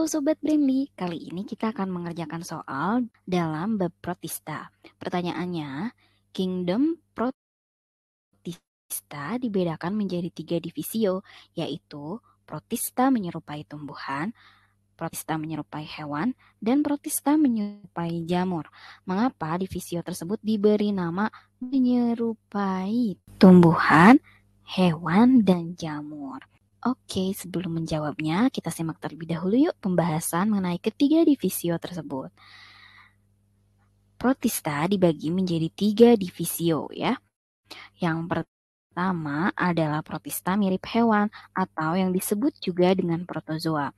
Sobat Brainly, kali ini kita akan mengerjakan soal dalam bab protista. Pertanyaannya, Kingdom protista dibedakan menjadi 3 divisio, yaitu protista menyerupai tumbuhan, protista menyerupai hewan, dan protista menyerupai jamur. Mengapa divisio tersebut diberi nama menyerupai tumbuhan, hewan, dan jamur? Oke, sebelum menjawabnya, kita simak terlebih dahulu yuk pembahasan mengenai ketiga divisio tersebut. Protista dibagi menjadi 3 divisio ya. Yang pertama adalah protista mirip hewan atau yang disebut juga dengan protozoa.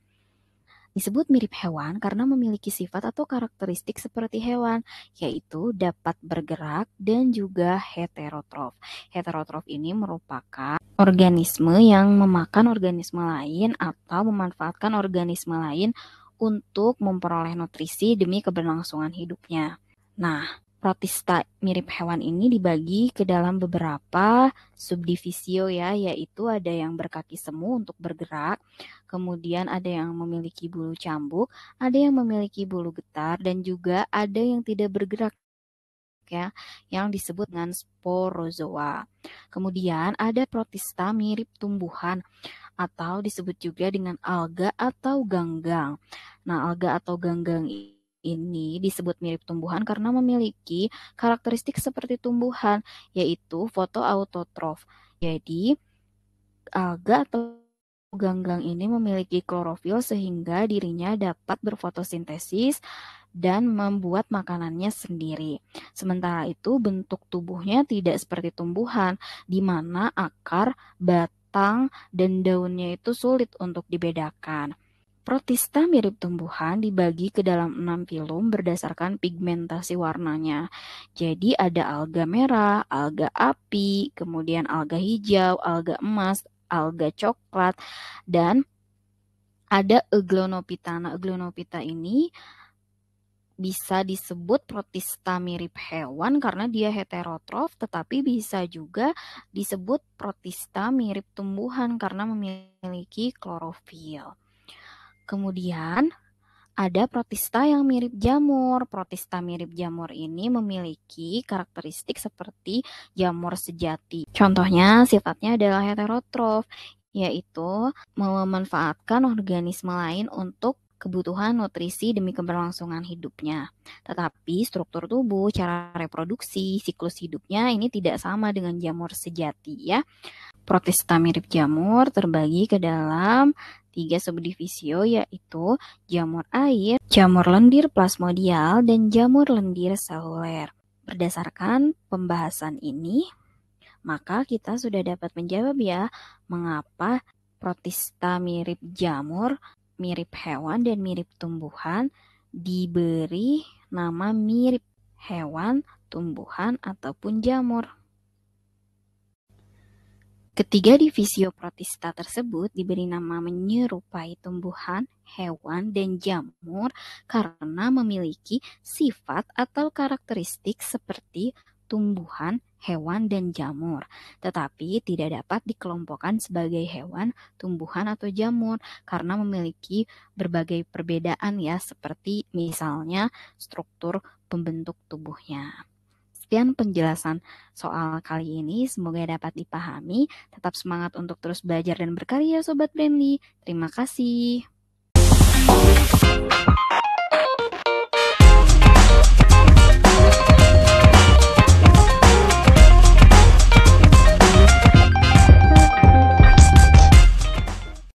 Disebut mirip hewan karena memiliki sifat atau karakteristik seperti hewan, yaitu dapat bergerak dan juga heterotrof. Heterotrof ini merupakan organisme yang memakan organisme lain atau memanfaatkan organisme lain untuk memperoleh nutrisi demi keberlangsungan hidupnya. Nah, protista mirip hewan ini dibagi ke dalam beberapa subdivisio ya, yaitu ada yang berkaki semu untuk bergerak, kemudian ada yang memiliki bulu cambuk, ada yang memiliki bulu getar, dan juga ada yang tidak bergerak ya, yang disebut dengan sporozoa. Kemudian ada protista mirip tumbuhan atau disebut juga dengan alga atau ganggang. Nah, alga atau ganggang ini disebut mirip tumbuhan karena memiliki karakteristik seperti tumbuhan, yaitu fotoautotrof. Jadi, alga atau ganggang ini memiliki klorofil sehingga dirinya dapat berfotosintesis dan membuat makanannya sendiri. Sementara itu, bentuk tubuhnya tidak seperti tumbuhan, di mana akar, batang, dan daunnya itu sulit untuk dibedakan. Protista mirip tumbuhan dibagi ke dalam 6 filum berdasarkan pigmentasi warnanya. Jadi ada alga merah, alga api, kemudian alga hijau, alga emas, alga coklat, dan ada Eglonopita. Nah, Eglonopita ini bisa disebut protista mirip hewan karena dia heterotrof, tetapi bisa juga disebut protista mirip tumbuhan karena memiliki klorofil. Kemudian ada protista yang mirip jamur. Protista mirip jamur ini memiliki karakteristik seperti jamur sejati. Contohnya sifatnya adalah heterotrof, yaitu memanfaatkan organisme lain untuk kebutuhan nutrisi demi keberlangsungan hidupnya. Tetapi struktur tubuh, cara reproduksi, siklus hidupnya ini tidak sama dengan jamur sejati ya. Protista mirip jamur terbagi ke dalam 3 subdivisio, yaitu jamur air, jamur lendir plasmodial, dan jamur lendir seluler. Berdasarkan pembahasan ini, maka kita sudah dapat menjawab ya, mengapa protista mirip jamur, mirip hewan, dan mirip tumbuhan diberi nama mirip hewan, tumbuhan, ataupun jamur. Ketiga divisio protista tersebut diberi nama menyerupai tumbuhan, hewan, dan jamur karena memiliki sifat atau karakteristik seperti tumbuhan, hewan, dan jamur, tetapi tidak dapat dikelompokkan sebagai hewan, tumbuhan, atau jamur karena memiliki berbagai perbedaan ya, seperti misalnya struktur pembentuk tubuhnya. Sekian penjelasan soal kali ini, semoga dapat dipahami. Tetap semangat untuk terus belajar dan berkarya Sobat Brainly. Terima kasih.